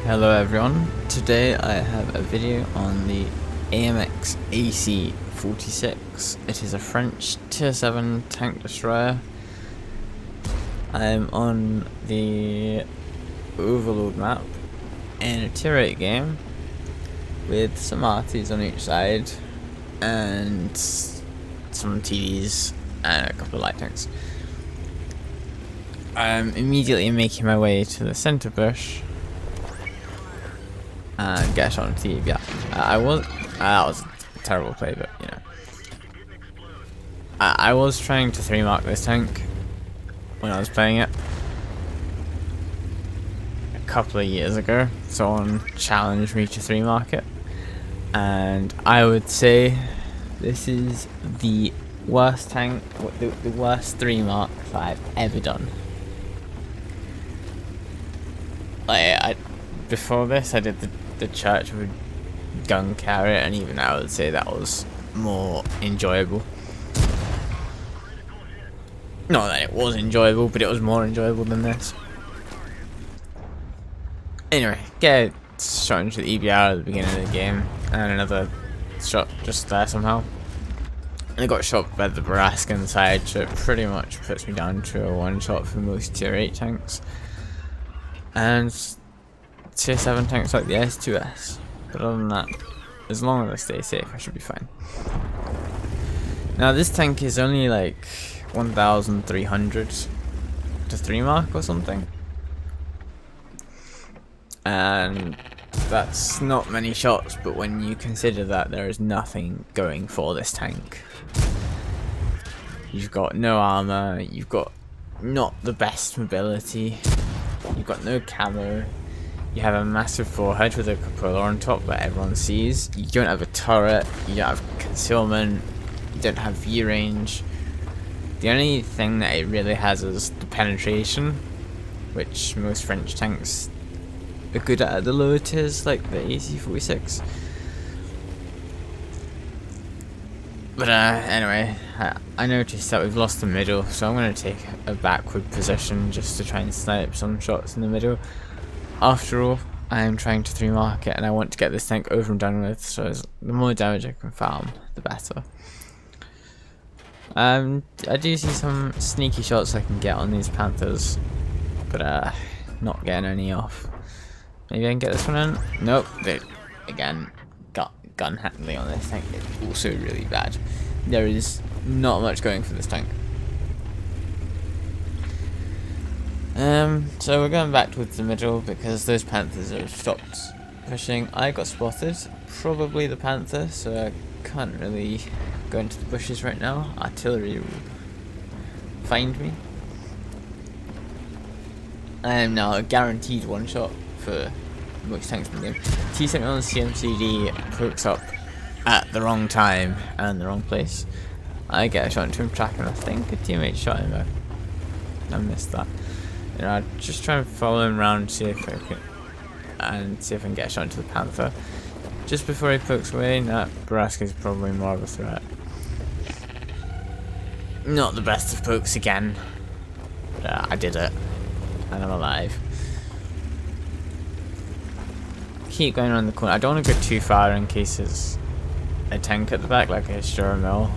Hello everyone, today I have a video on the AMX AC 46. It is a French tier 7 tank destroyer. I'm on the Overload map in a tier 8 game with some arties on each side and some TDs and a couple of light tanks. I'm immediately making my way to the center bush and get a shot on TV. Yeah, that was a terrible play, but you know, I was trying to 3-mark this tank when I was playing it a couple of years ago. Someone challenged me to 3-mark it, and I would say this is the worst tank, the worst 3-mark that I've ever done. Before this, I did the church with gun carrier, and even I would say that was more enjoyable. Not that it was enjoyable, but it was more enjoyable than this. Anyway, get a shot into the EBR at the beginning of the game, and another shot just there somehow. And I got shot by the Barascan side, so it pretty much puts me down to a 1-shot for most tier 8 tanks. And tier 7 tanks like the S2S. But other than that, as long as I stay safe, I should be fine. Now this tank is only like 1,300 to 3-mark or something. And that's not many shots, but when you consider that there is nothing going for this tank. You've got no armor, you've got not the best mobility, you've got no camo, you have a massive forehead with a cupola on top that everyone sees, you don't have a turret, you don't have concealment, you don't have view range. The only thing that it really has is the penetration, which most French tanks are good at the lower tiers, like the AC-46. But anyway, I noticed that we've lost the middle, so I'm going to take a backward position just to try and snipe some shots in the middle. After all, I am trying to 3-mark it, and I want to get this tank over and done with, so the more damage I can farm, the better. I do see some sneaky shots I can get on these Panthers, but not getting any off. Maybe I can get this one in? Nope, again, gun handling on this tank is also really bad. There is not much going for this tank. So we're going back towards the middle because those Panthers have stopped pushing. I got spotted, probably the Panther, so I can't really go into the bushes right now. Artillery will find me. I am now a guaranteed 1-shot for most tanks in the game. T-71 CMCD pokes up at the wrong time and the wrong place. I get a shot into him tracking. I think a teammate shot him, but I missed that. You know, I'll just try and follow him around and see if I can get a shot into the Panther. Just before he pokes away, nah, Barasca is probably more of a threat. Not the best of pokes again, but I did it, and I'm alive. Keep going around the corner. I don't want to go too far in case there's a tank at the back, like a Sure Mill.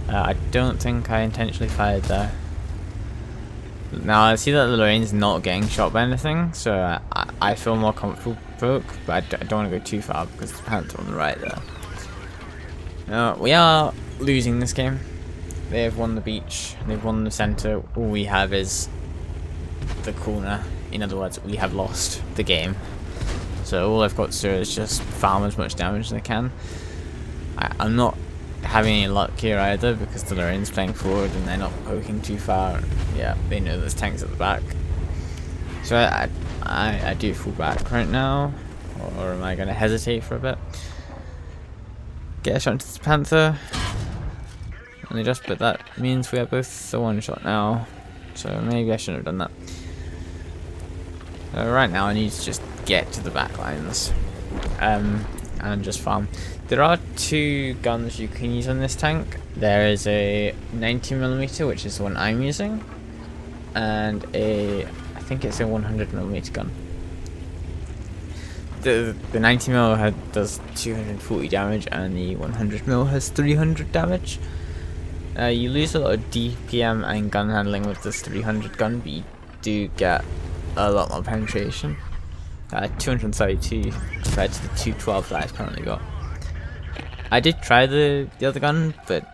I don't think I intentionally fired there. Now I see that the Lorraine's not getting shot by anything, so I feel more comfortable poke, but I don't want to go too far because the Panther on the right there. Now we are losing this game. They have won the beach, they've won the center. All we have is the corner. In other words, we have lost the game. So all I've got to do is just farm as much damage as I can. I'm not having any luck here either because the Lorraine's playing forward and they're not poking too far. Yeah, they know there's tanks at the back. So I do fall back right now, or am I going to hesitate for a bit? Get a shot into this Panther. And just, but that means we are both the 1-shot now. So maybe I shouldn't have done that. Right now I need to just get to the back lines and just farm. There are 2 guns you can use on this tank. There is a 90mm, which is the one I'm using, and I think it's a 100mm gun. the 90mm does 240 damage, and the 100mm has 300 damage. You lose a lot of DPM and gun handling with this 300 gun, but you do get a lot more penetration. 232 compared to the 212 that I've currently got. I did try the other gun, but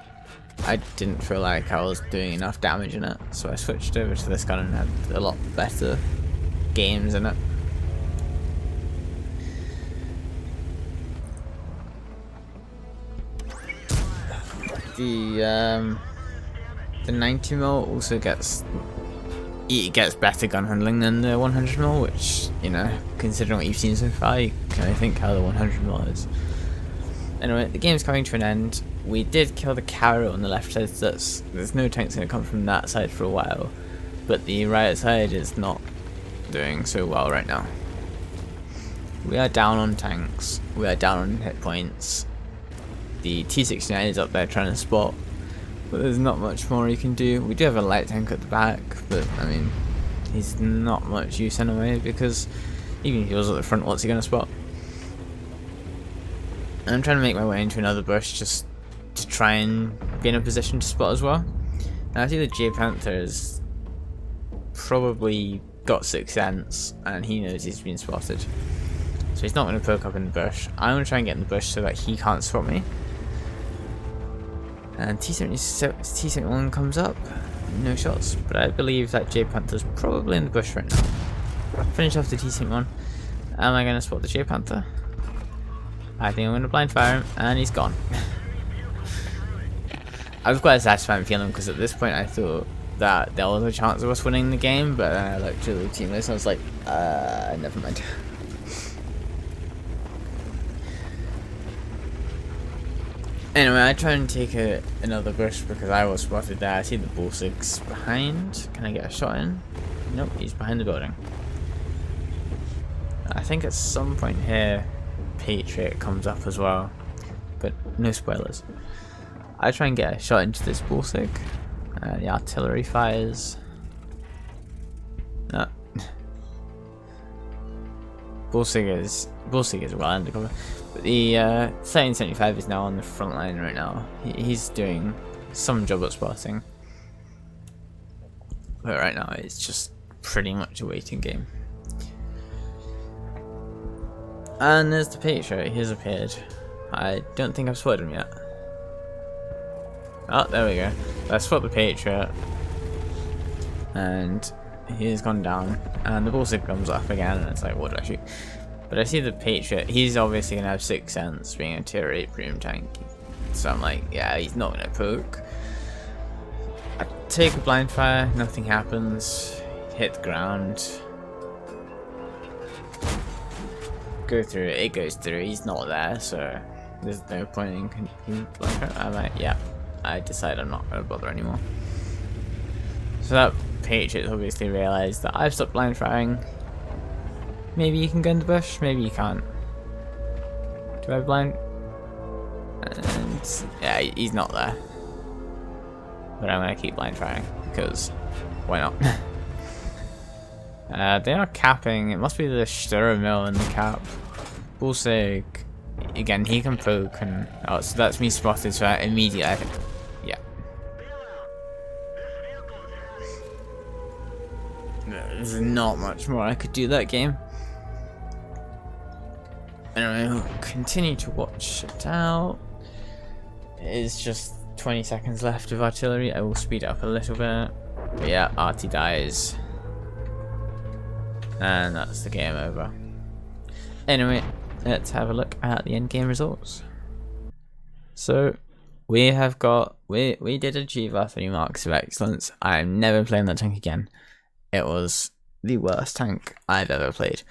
I didn't feel like I was doing enough damage in it, so I switched over to this gun and had a lot better games in it. The 90mm also gets better gun handling than the 100mm, which, you know, considering what you've seen so far, you can only think how the 100mm is. Anyway, the game's coming to an end. We did kill the carrot on the left side, so there's no tanks going to come from that side for a while, but the right side is not doing so well right now. We are down on tanks, we are down on hit points. The T69 is up there trying to spot, but there's not much more you can do. We do have a light tank at the back, but I mean, he's not much use anyway, because even if he was at the front, what's he going to spot? And I'm trying to make my way into another bush just to try and be in a position to spot as well. Now I see the J Panther has probably got 6th sense, and he knows he's been spotted. So he's not going to poke up in the bush. I'm going to try and get in the bush so that he can't spot me. And T71 comes up, no shots, but I believe that J Panther's probably in the bush right now. Finish off the T71. Am I going to spot the J Panther? I think I'm going to blind fire him, and he's gone. I was quite a satisfying feeling, because at this point I thought that there was a chance of us winning the game, but then I looked at the team list and I was like, never mind. Anyway, I try and take another bush because I was spotted there. I see the Bullsig's behind. Can I get a shot in? Nope, he's behind the building. I think at some point here, Patriot comes up as well, but no spoilers. I try and get a shot into this Bullsig. The artillery fires. No. Bullsig is well undercover. But the 1375 is now on the front line right now. He's doing some job at spotting. But right now it's just pretty much a waiting game. And there's the Patriot, he's appeared. I don't think I've spotted him yet. Oh, there we go. Let's spot the Patriot. And he's gone down. And the Bullsig comes up again, and it's like, what do I shoot? But I see the Patriot, he's obviously going to have 6th sense, being a tier 8 premium tank. So I'm like, yeah, he's not going to poke. I take a blind fire, nothing happens. Hit the ground. Go through it, it goes through, he's not there, so there's no point in continuing blind fire. I'm like, yeah, I decide I'm not going to bother anymore. So that Patriot obviously realised that I've stopped blind firing. Maybe you can go in the bush, maybe you can't. Do I have blind? And yeah, he's not there. But I'm gonna keep blind firing because why not? They are capping. It must be the Stirrer mill in the cap. Bullsig, again, he can poke, and oh, so that's me spotted. So immediately, I can, yeah. There's not much more I could do that game. Anyway, we'll continue to watch it out. It is just 20 seconds left of artillery. I will speed it up a little bit. But yeah, Artie dies. And that's the game over. Anyway, let's have a look at the end game results. So, we have got, we did achieve our 3 marks of excellence. I'm never playing that tank again. It was the worst tank I've ever played,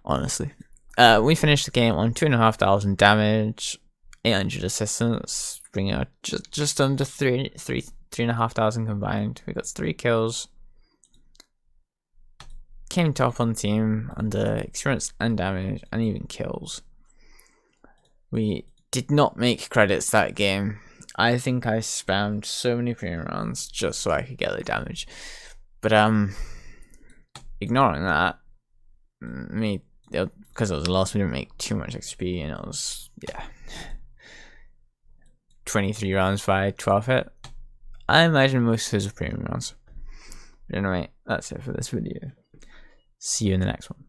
honestly. We finished the game on 2,500 damage, 800 assistance, bringing out just under 3,500 combined. We got 3 kills. Came top on the team under experience and damage, and even kills. We did not make credits that game. I think I spammed so many premium rounds just so I could get the damage. But ignoring that, me because it was a loss, we didn't make too much XP, and it was, yeah, 23 rounds by 12 hit. I imagine most of those are premium rounds. But anyway, that's it for this video. See you in the next one.